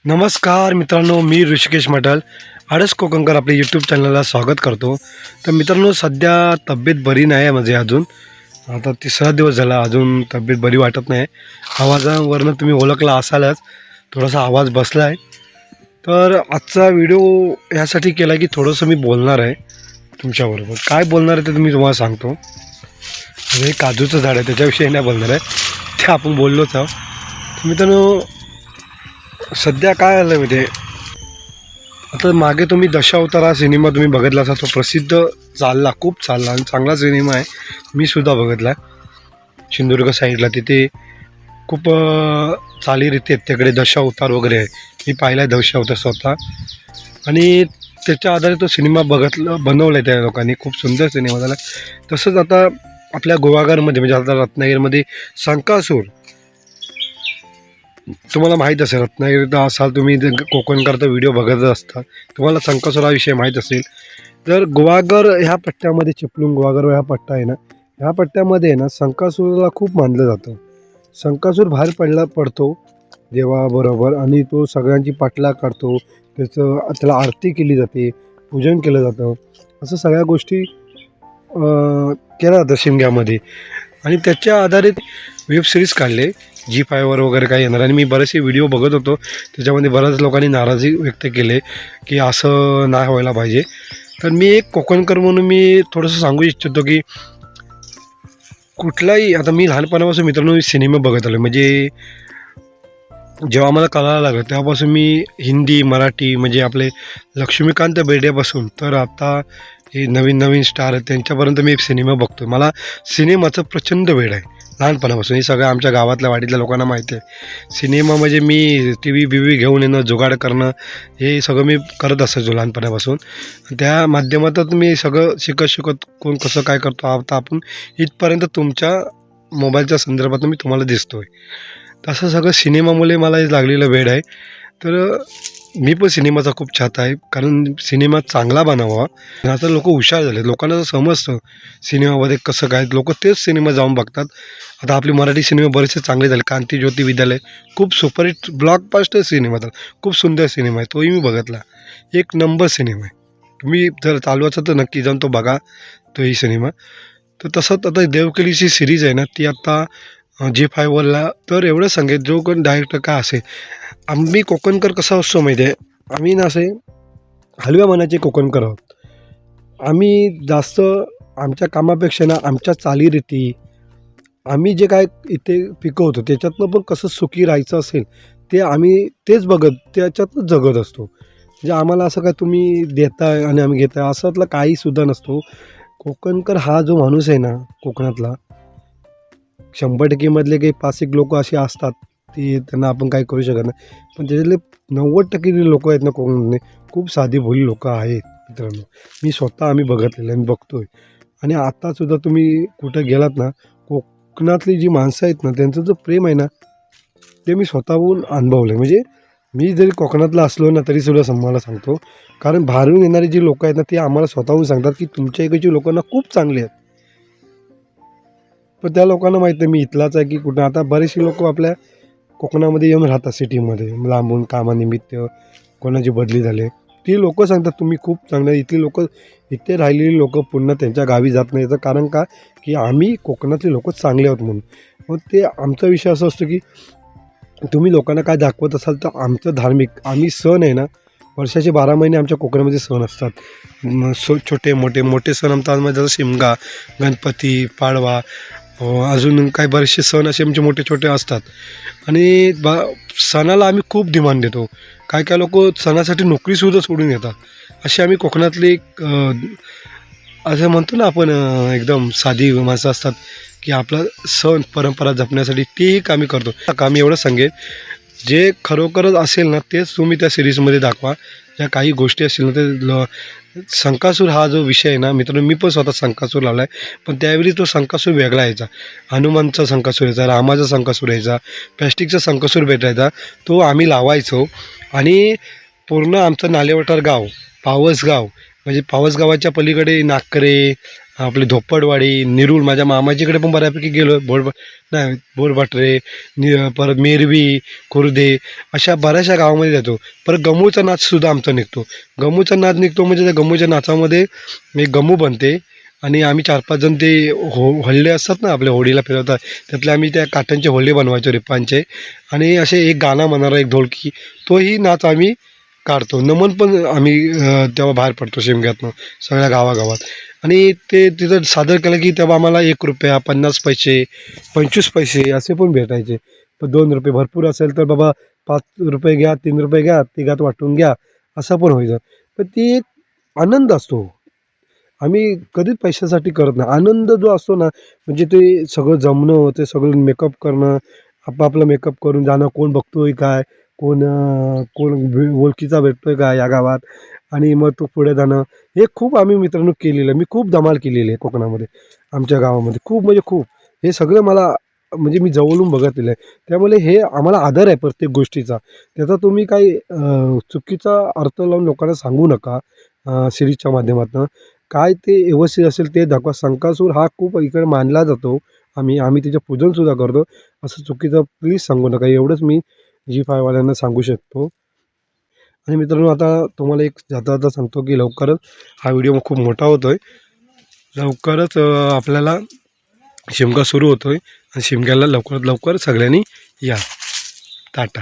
नमस्कार मित्रांनो, मी ऋषिकेश मटल आडस कोकणकर आपल्या यूट्यूब चॅनलला स्वागत करतो. तर मित्रांनो, सध्या तब्येत बरी नाही आहे माझी. अजून आता 3रा दिवस झाला, अजून तब्येत बरी वाटत नाही. आवाजावरनं तुम्ही ओळखला असालच, थोडासा आवाज बसला आहे. तर आजचा व्हिडिओ यासाठी केला की थोडंसं मी बोलणार आहे तुमच्याबरोबर. काय बोलणार आहे ते मी तुम्हाला सांगतो. हे काजूचं झाड आहे, त्याच्याविषयी नाही बोलणार आहे, ते आपण बोललोच आहोत. तर मित्रांनो, सध्या काय आलं म्हणजे, आता मागे तुम्ही दशावतार हा सिनेमा तुम्ही बघितला असा, तो प्रसिद्ध चालला, खूप चालला आणि चांगला सिनेमा आहे. मी सुद्धा बघितला सिंधुदुर्ग साईडला. तिथे खूप चालीरीती आहेत तिकडे, दशावतार वगैरे आहे. मी पाहिला आहे दशावतार स्वतः, आणि त्याच्या आधारे तो सिनेमा बनवला आहे त्या लोकांनी. खूप सुंदर सिनेमा झाला. तसंच आता आपल्या गुहागरमध्ये म्हणजे आता रत्नागिरीमध्ये संकासूर, तुम्हाला माहीत असेल, रत्नागिरीत असाल तुम्ही, कोकणकरता व्हिडिओ बघत असता, तुम्हाला संकासूर हा विषय माहीत असेल. तर गुहागर ह्या पट्ट्यामध्ये, चिपळूण गुहागर ह्या पट्टा आहे ना, ह्या पट्ट्यामध्ये आहे ना संकासूरला खूप मानलं जातं. संकासूर बाहेर पडतो देवाबरोबर, आणि तो सगळ्यांची पाठलाग करतो. त्याला आरती केली जाते, पूजन केलं जातं, असं सगळ्या गोष्टी केल्या जातं शिमग्यामध्ये. आणि त्याच्या आधारित वेब सिरीज काढले G5 वगैरे काय येणार. आणि मी बरेचसे व्हिडिओ बघत होतो, त्याच्यामध्ये बऱ्याच लोकांनी नाराजी व्यक्त केले की असं नाही व्हायला पाहिजे. तर मी एक कोकणकर म्हणून मी थोडंसं सांगू इच्छितो की कुठलाही, आता मी लहानपणापासून मित्रांनो सिनेमा बघत आलो. म्हणजे जेव्हा आम्हाला कळायला लागलं तेव्हापासून मी हिंदी, मराठी, म्हणजे आपले लक्ष्मीकांत बेर्डेपासून तर आता हे नवीन नवीन स्टार आहेत त्यांच्यापर्यंत मी सिनेमा बघतो. मला सिनेमाचं प्रचंड वेड आहे लहानपणापासून. हे सगळं आमच्या गावातल्या वाडीतल्या लोकांना माहिती आहे. सिनेमा म्हणजे मी टी व्ही घेऊन येणं, जुगाड करणं, हे सगळं मी करत असायचो लहानपणापासून. त्या माध्यमातून मी सगळं शिकत कोण कसं काय करतो, आता आपण इथपर्यंत तुमच्या मोबाईलच्या संदर्भात मी तुम्हाला दिसतो आहे. तसं सगळं सिनेमामुळे मला लागलेलं वेड आहे. तर मी पण सिनेमाचा खूप चाहता आहे, कारण सिनेमा चांगला बनावा. आता लोक हुशार झाले, लोकांना जर समजतं सिनेमामध्ये कसं काय, लोक तेच सिनेमा जाऊन बघतात. आता आपले मराठी सिनेमा बरेचसे चांगले झाले. क्रांतिज्योती विद्यालय खूप सुपरहिट ब्लॉकबस्टर सिनेमा झाला, खूप सुंदर सिनेमा आहे, तोही मी बघितला. एक नंबर सिनेमा आहे. तुम्ही जर चालवायचा तर नक्की जाऊन तो बघा, तोही सिनेमा. तर तसंच आता देवकेलीची सिरीज आहे ना, ती आत्ता G5 तर एवढं सांगेल, जो कोण डायरेक्टर काय असेल, आम्ही कोकणकर कसा असतो माहिती आहे, आम्ही ना असे हलव्या मनाचे कोकणकर आहोत. आम्ही जास्त आमच्या कामापेक्षा ना आमच्या चालीरीती, आम्ही जे काय इथे पिकवतो त्याच्यातनं पण कसं सुखी राहायचं असेल, ते आम्ही तेच बघत त्याच्यातनं जगत असतो. म्हणजे आम्हाला असं काय तुम्ही देताय आणि आम्ही घेताय असंतलं काहीसुद्धा नसतो. कोकणकर हा जो माणूस आहे ना कोकणातला, 100% मधले काही 5-1 लोक असे असतात, ती त्यांना आपण काही करू शकत नाही. पण त्याच्यातले 90% जे लोकं आहेत ना कोकणातले, खूप साधी भोळी लोकं आहेत मित्रांनो. मी स्वतः आम्ही बघितलेलं आहे, मी बघतो आहे. आणि आत्तासुद्धा तुम्ही कुठं गेलात ना, कोकणातली जी माणसं आहेत ना, त्यांचं जो प्रेम आहे ना, ते मी स्वतःहून अनुभवलं आहे. म्हणजे मी जरी कोकणातला असलो ना तरीसुद्धा मला सांगतो, कारण बाहेरून येणारी जी लोकं आहेत ना, ती आम्हाला स्वतःहून सांगतात की तुमच्या इकडची लोकं ना खूप चांगली आहेत. पण त्या लोकांना माहीत नाही मी इथलाच आहे की कुठं. आता बरेचसे लोक आपल्या कोकणामध्ये येऊन राहतात सिटीमध्ये लांबून कामानिमित्त, कोणाची बदली झाली, ती लोकं सांगतात तुम्ही खूप चांगले. इथली लोकं, इथे राहिलेली लोकं पुन्हा त्यांच्या गावी जात नाही. याचं कारण का, की आम्ही कोकणातली लोकं चांगले आहोत म्हणून. मग ते आमचा विषय असा असतो की तुम्ही लोकांना काय दाखवत असाल तर आमचं धार्मिक, आम्ही सण आहे ना, वर्षाचे 12 महिने आमच्या कोकणामध्ये सण असतात. छोटे मोठे सण आमच्यामध्ये जसं शिमगा, गणपती, पाडवा, अजून काही बरेचसे सण असे आमचे मोठे छोटे असतात. आणि सणाला आम्ही खूप डिमांड देतो. काय काय लोक सणासाठी नोकरीसुद्धा सोडून येतात. असे आम्ही कोकणातले असं म्हणतो ना आपण, एकदम साधी माणसं असतात की आपला सण परंपरा जपण्यासाठी तेही कामी करतो. आम्ही एवढं सांगेन, जे खरोखरच असेल ना तेच तुम्ही त्या सिरीजमध्ये दाखवा. ज्या काही गोष्टी असतील ना, ते संकासूर हा जो विषय आहे ना मित्रांनो, मी पण स्वतः संकासूर लावला आहे. पण त्यावेळी तो संकासूर वेगळा यायचा. हनुमानचा संकासूर यायचा, रामाचा संकासूर यायचा, प्लॅस्टिकचा संकासूर भेटायचा, तो आम्ही लावायचो. आणि पूर्ण आमचं नालेवटार गाव, पावसगाव, म्हणजे पावसगावाच्या पलीकडे नाकरे, आपली धोपडवाडी, निरूळ, माझ्या मामाजीकडे पण बऱ्यापैकी गेलो. नाही बोरबाटरे, परत मेरवी, खुर्दे अशा बऱ्याचशा गावामध्ये जातो. परत गमूचा नाचसुद्धा आमचा निघतो. गमूचा नाच निघतो म्हणजे त्या गमूच्या नाचामध्ये एक गमू बनते आणि आम्ही 4-5 जण ते हल्ले असतात ना आपल्या होडीला फिरवतात, त्यातले आम्ही त्या काट्यांचे होल्ले बनवायचो रिपांचे आणि असे एक गाणं म्हणणारा एक ढोलकी, तोही नाच आम्ही काढतो. नमन पण आम्ही तेव्हा बाहेर पडतो शिमग्यातनं सगळ्या गावागावात आणि ते तिथं सादर केलं की तेव्हा आम्हाला ₹1, 50 पैसे, 25 पैसे असे पण भेटायचे. पण ₹2 भरपूर असेल तर बाबा ₹5 घ्या, ₹3 घ्या, तिघात वाटून घ्या, असं पण व्हायचं. पण ती एक आनंद असतो. आम्ही कधीच पैशासाठी करत नाही. आनंद जो असतो ना, म्हणजे ते सगळं जमणं, ते सगळं मेकअप करणं, आपापला मेकअप करून जाणं, कोण बघतोय काय, कोण ओळखीचा भेटतोय का या गावात आणि मग तो पुढे जाणं, हे खूप आम्ही मित्रांनो केलेलं आहे. मी खूप धमाल केलेली आहे कोकणामध्ये, आमच्या गावामध्ये खूप म्हणजे खूप. हे सगळं मला म्हणजे मी जवळून बघितलेलं आहे. त्यामुळे हे आम्हाला आदर आहे प्रत्येक गोष्टीचा. त्याचा तुम्ही काही चुकीचा अर्थ लावून लोकांना सांगू नका सिरीजच्या माध्यमातून. काय ते व्यवस्थित असेल ते दाखवा. संकासूर हा खूप इकडे मानला जातो. आम्ही तिचं पूजनसुद्धा करतो. असं चुकीचं प्लीज सांगू नका. एवढंच मी Zee5 वाल्यांना सांगू शकतो. आणि मित्रांनो आता तुम्हाला एक जाता-जाता सांगतो की लवकरच हा व्हिडिओ खूप मोठा होतो आहे. लवकरच आपल्याला शिमगा सुरू होतो आहे आणि शिमग्याला लवकरात लवकर सगळ्यांनी या. टाटा.